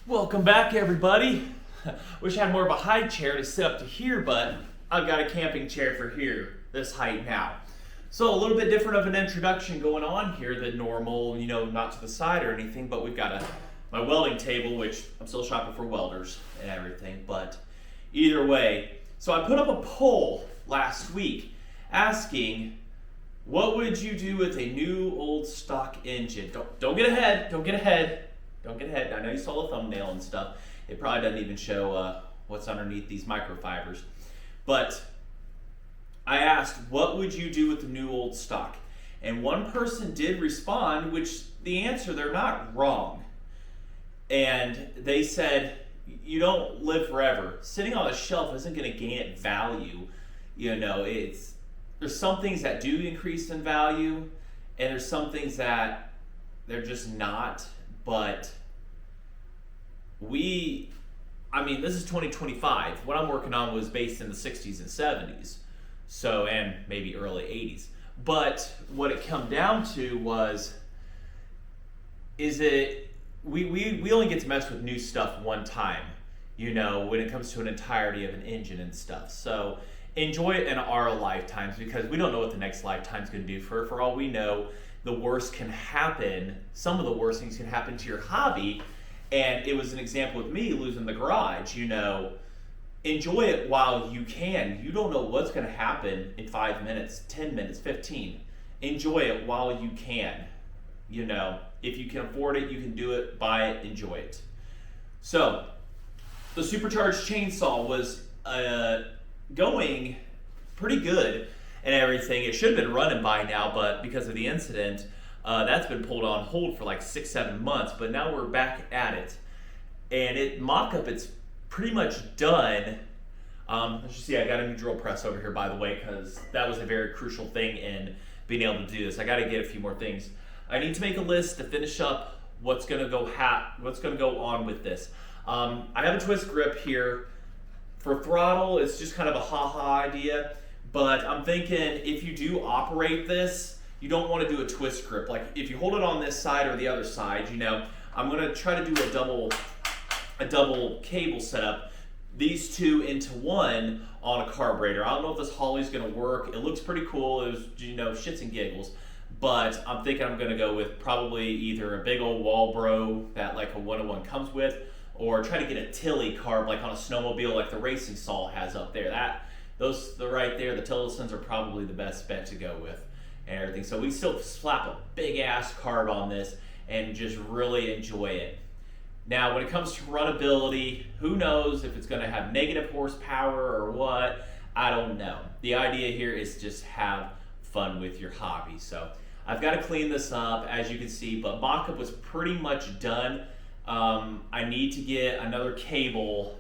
Welcome back, everybody. Wish I had more of a high chair to sit up to here, but I've got a camping chair for here, this height now. So a little bit different of an introduction going on here than normal, not to the side or anything, but we've got my welding table, which I'm still shopping for welders and everything, but either way. So I put up a poll last week asking, what would you do with a new old stock engine? Don't get ahead, don't get ahead. Don't get ahead. I know you saw the thumbnail and stuff. It probably doesn't even show what's underneath these microfibers. But I asked, what would you do with the new old stock? And one person did respond, which the answer, they're not wrong. And they said, you don't live forever. Sitting on a shelf isn't going to gain it value. There's some things that do increase in value, and there's some things that they're just not. But this is 2025. What I'm working on was based in the 60s and 70s, and maybe early 80s. But what it come down to was, we only get to mess with new stuff one time, when it comes to an entirety of an engine and stuff. So enjoy it in our lifetimes, because we don't know what the next lifetime's going to do. For all we know, the worst can happen. Some of the worst things can happen to your hobby. And it was an example with me losing the garage. Enjoy it while you can. You don't know what's going to happen in 5 minutes, 10 minutes, 15. Enjoy it while you can. If you can afford it, you can do it, buy it, enjoy it. So the Supercharged chainsaw was going pretty good and everything. It should have been running by now, but because of the incident, that's been pulled on hold for like 6-7 months. But now we're back at it, and mock-up, it's pretty much done. As you see, I got a new drill press over here, by the way, because that was a very crucial thing in being able to do this. I got to get a few more things. I need to make a list to finish up what's going to go on with this. I have a twist grip here for throttle. It's just kind of a ha-ha idea. But I'm thinking, if you do operate this, you don't want to do a twist grip. Like if you hold it on this side or the other side, I'm going to try to do a double cable setup, these two into one on a carburetor. I don't know if this Holley's going to work. It looks pretty cool. It was, shits and giggles. But I'm thinking I'm going to go with probably either a big old Walbro that like a 101 comes with, or try to get a Tilly carb like on a snowmobile like the racing saw has up there. Right there, the Tillisons are probably the best bet to go with and everything. So we still slap a big ass carb on this and just really enjoy it. Now, when it comes to runnability, who knows if it's going to have negative horsepower or what? I don't know. The idea here is just have fun with your hobby. So I've got to clean this up, as you can see, but mock-up was pretty much done. I need to get another cable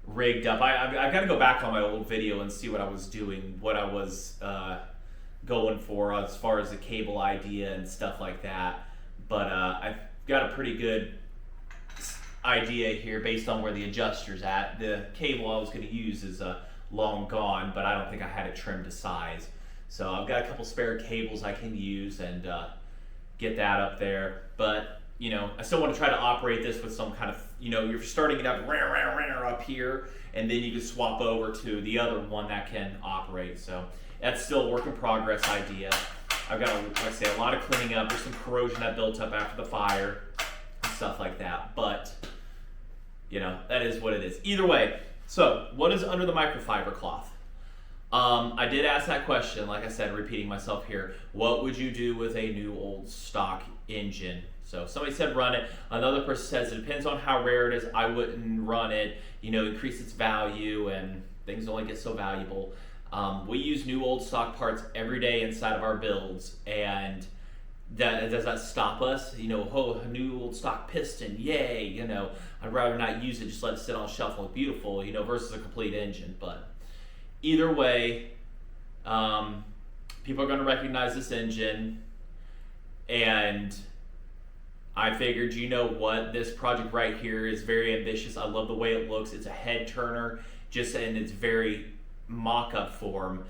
rigged up. I've got to go back on my old video and see what I was doing, what I was going for as far as the cable idea and stuff like that. But I've got a pretty good idea here based on where the adjuster's at. The cable I was going to use is long gone, but I don't think I had it trimmed to size. So I've got a couple spare cables I can use and get that up there. But I still want to try to operate this with some kind of, you're starting it up here, and then you can swap over to the other one that can operate. So that's still a work in progress idea. I've got, a lot of cleaning up. There's some corrosion that built up after the fire and stuff like that. But, that is what it is. Either way, so what is under the microfiber cloth? I did ask that question, like I said, repeating myself here. What would you do with a new old stock engine? So somebody said run it. Another person says it depends on how rare it is. I wouldn't run it, increase its value, and things only get so valuable. We use new old stock parts every day inside of our builds, and does that stop us? A new old stock piston, yay, I'd rather not use it, just let it sit on a shelf and look beautiful, versus a complete engine. But either way, people are going to recognize this engine, and I figured, this project right here is very ambitious. I love the way it looks. It's a head turner, just in its very mock-up form,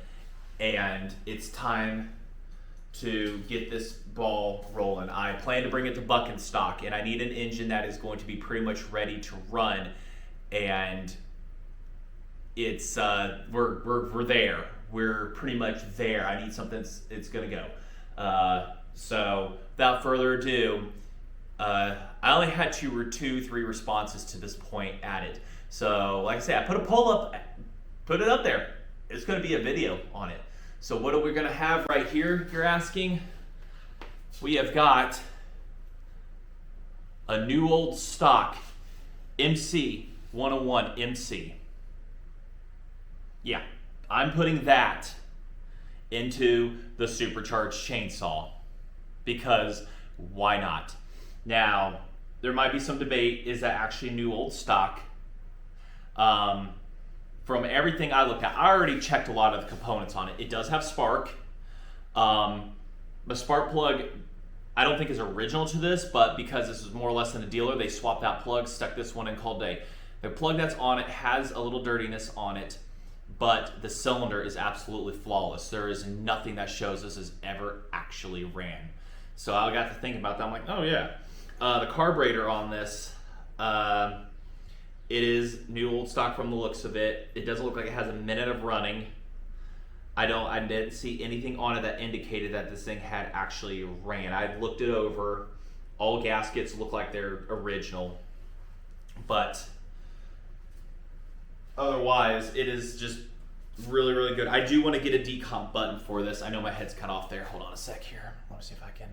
and it's time to get this ball rolling. I plan to bring it to buck and stock, and I need an engine that is going to be pretty much ready to run. And it's we're there. We're pretty much there. I need something it's gonna go. So without further ado, I only had two or three responses to this point added. So like I said, I put a poll up, put it up there. It's gonna be a video on it. So what are we gonna have right here, you're asking? We have got a new old stock MC 101 MC. Yeah, I'm putting that into the Supercharged chainsaw because why not? Now, there might be some debate, is that actually new old stock? From everything I looked at, I already checked a lot of the components on it. It does have spark. The spark plug, I don't think is original to this, but because this is more or less than a dealer, they swapped out plugs, stuck this one in called day. The plug that's on it has a little dirtiness on it, but the cylinder is absolutely flawless. There is nothing that shows this has ever actually ran. So I got to think about that. I'm like, oh yeah. The carburetor on this, it is new old stock from the looks of it. It doesn't look like it has a minute of running. I didn't see anything on it that indicated that this thing had actually ran. I looked it over. All gaskets look like they're original, but otherwise it is just really, really good. I do want to get a decomp button for this. I know my head's cut off there. Hold on a sec here. I want to see if I can.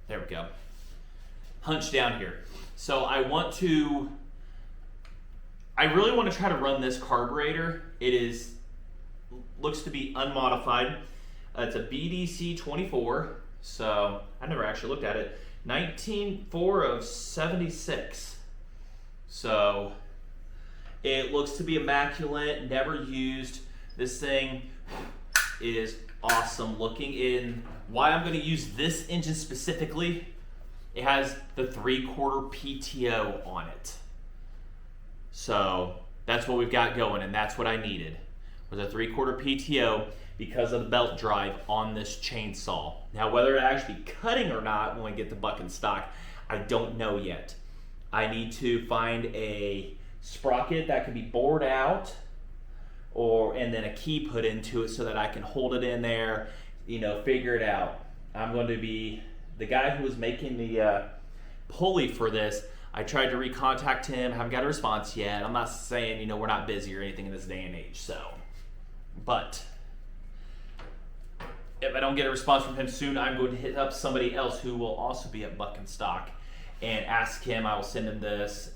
There we go. Hunch down here. So I really want to try to run this carburetor. It looks to be unmodified. It's a BDC 24. So I never actually looked at it. 19.4 of 76. So it looks to be immaculate, never used. This thing is awesome looking. In why I'm going to use this engine specifically, it has the 3/4 PTO on it. So that's what we've got going, and that's what I needed, was a 3/4 PTO because of the belt drive on this chainsaw. Now, whether it actually be cutting or not when we get the buck and stock, I don't know yet. I need to find a sprocket that can be bored out, and then a key put into it so that I can hold it in there, figure it out. I'm going to be the guy who was making the pulley for this. I tried to recontact him, haven't got a response yet. I'm not saying, we're not busy or anything in this day and age, but if I don't get a response from him soon, I'm going to hit up somebody else who will also be at Buck and Stock and ask him. I will send him this,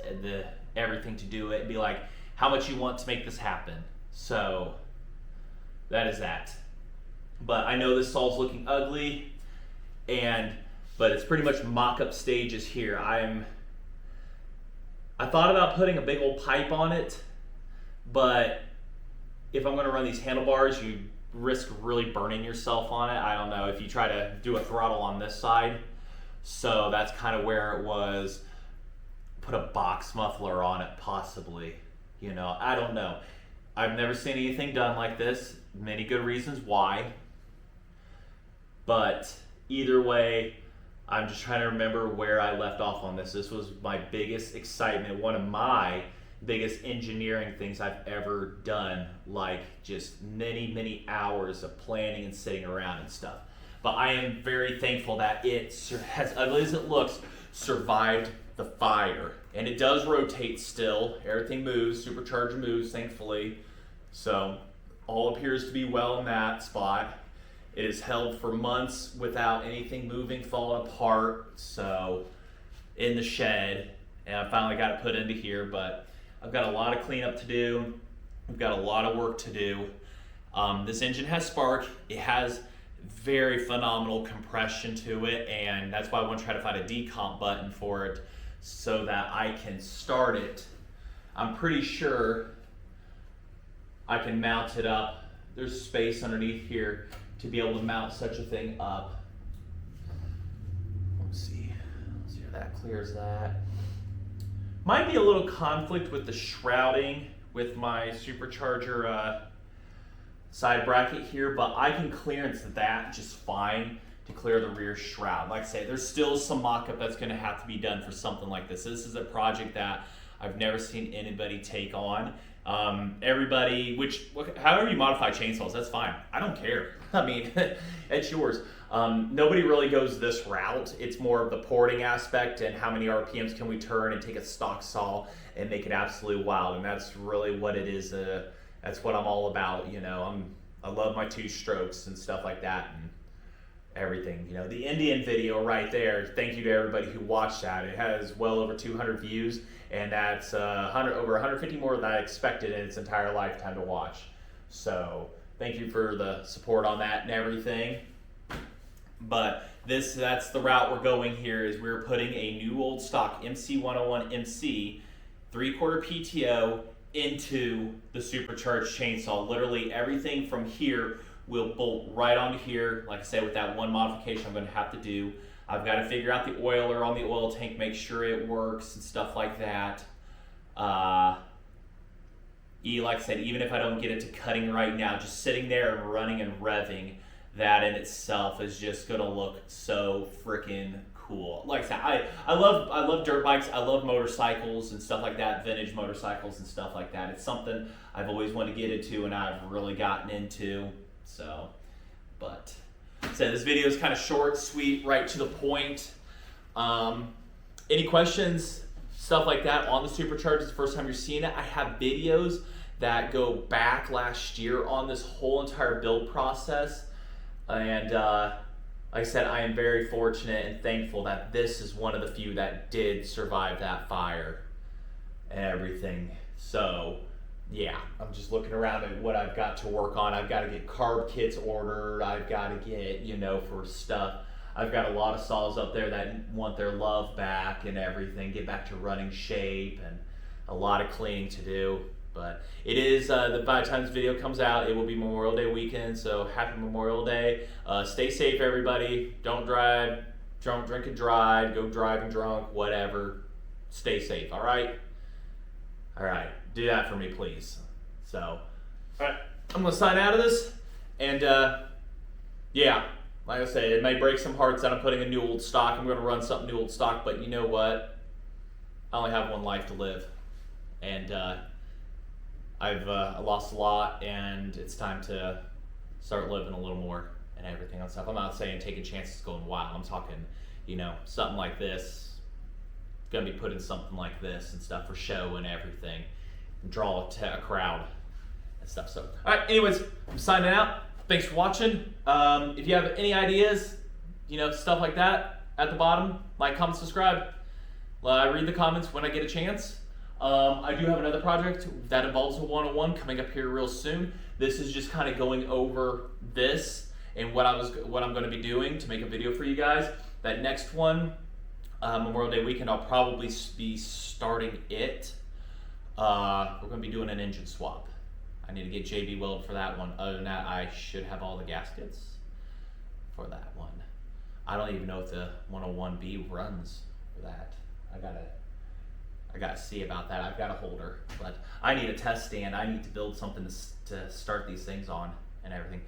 everything to do it, and be like, how much you want to make this happen? So that is that. But I know this saw's looking ugly, but it's pretty much mock-up stages here. I thought about putting a big old pipe on it, but if I'm going to run these handlebars, you risk really burning yourself on it. I don't know if you try to do a throttle on this side. So that's kind of where it was. Put a box muffler on it, possibly. I don't know. I've never seen anything done like this. Many good reasons why. But either way, I'm just trying to remember where I left off on this. This was my biggest excitement, one of my biggest engineering things I've ever done, like just many, many hours of planning and sitting around and stuff. But I am very thankful that it, as ugly as it looks, survived the fire. And it does rotate still. Everything moves, Supercharged moves, thankfully. So all appears to be well in that spot. It is held for months without anything moving, falling apart. So in the shed, and I finally got it put into here, but I've got a lot of cleanup to do. We've got a lot of work to do. This engine has spark. It has very phenomenal compression to it, and that's why I want to try to find a decomp button for it so that I can start it. I'm pretty sure I can mount it up. There's space underneath here to be able to mount such a thing up. Let's see if that clears that. Might be a little conflict with the shrouding with my supercharger side bracket here, but I can clearance that just fine to clear the rear shroud. Like I say, there's still some mock-up that's going to have to be done for something like this. This is a project that I've never seen anybody take on. Everybody, however you modify chainsaws, that's fine. I don't care. I mean, it's yours. Nobody really goes this route. It's more of the porting aspect and how many RPMs can we turn and take a stock saw and make it absolutely wild. And that's really what it is. That's what I'm all about. You know, I love my 2 strokes and stuff like that and everything. You know, the Indian video right there, thank you to everybody who watched that. It has well over 200 views, and that's over 150 more than I expected in its entire lifetime to watch. So thank you for the support on that and everything. But that's the route we're going here, is we're putting a new old stock MC101 MC 3/4 PTO into the Supercharged chainsaw. Literally everything from here will bolt right onto here. Like I said, with that one modification I'm going to have to do. I've got to figure out the oiler on the oil tank, make sure it works and stuff like that. Like I said, even if I don't get it to cutting right now, just sitting there and running and revving, that in itself is just going to look so freaking cool. Like I said, I love dirt bikes. I love motorcycles and stuff like that, vintage motorcycles and stuff like that. It's something I've always wanted to get into and I've really gotten into. So, but so this video is kind of short, sweet, right to the point. Any questions, stuff like that on the Supercharged? It's the first time you're seeing it. I have videos that go back last year on this whole entire build process. And like I said, I am very fortunate and thankful that this is one of the few that did survive that fire and everything. So yeah, I'm just looking around at what I've got to work on. I've got to get carb kits ordered. I've got to get, you know, for stuff. I've got a lot of saws up there that want their love back and everything, get back to running shape, and a lot of cleaning to do. But it is, by the time this video comes out, it will be Memorial Day weekend, so happy Memorial Day. Stay safe, everybody. Don't drive, don't drink and drive, go driving drunk, whatever. Stay safe, all right? All right, do that for me, please. So, all right, I'm gonna sign out of this, and yeah, like I say, it may break some hearts that I'm putting a new old stock. I'm gonna run something new old stock, but you know what? I only have one life to live, and I've lost a lot, and it's time to start living a little more and everything and stuff. I'm not saying taking chances going wild. I'm talking, you know, something like this. Gonna be putting something like this and stuff for show and everything, and draw a crowd and stuff. So, all right. Anyways, I'm signing out. Thanks for watching. If you have any ideas, you know, stuff like that, at the bottom, like, comment, subscribe. I read the comments when I get a chance. I do have another project that involves a 101 coming up here real soon. This is just kind of going over this and what I'm going to be doing to make a video for you guys. That next one, Memorial Day weekend, I'll probably be starting it. We're going to be doing an engine swap. I need to get JB welded for that one. Other than that, I should have all the gaskets for that one. I don't even know if the 101B runs for that. I gotta see about that. I've got a holder, but I need a test stand. I need to build something to start these things on and everything.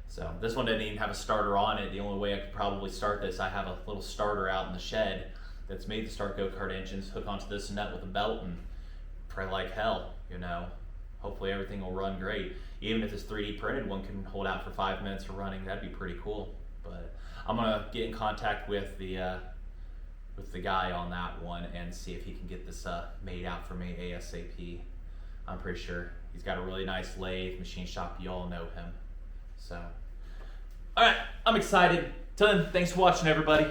So this one didn't even have a starter on it. The only way I could probably start this, I have a little starter out in the shed that's made to start go-kart engines, hook onto this nut with a belt and pray like hell, you know. Hopefully everything will run great. Even if this 3D printed one can hold out for 5 minutes of running, that'd be pretty cool. But I'm gonna get in contact with the guy on that one and see if he can get this made out for me ASAP. I'm pretty sure he's got a really nice lathe machine shop. You all know him. So, all right, I'm excited. Till then, thanks for watching, everybody.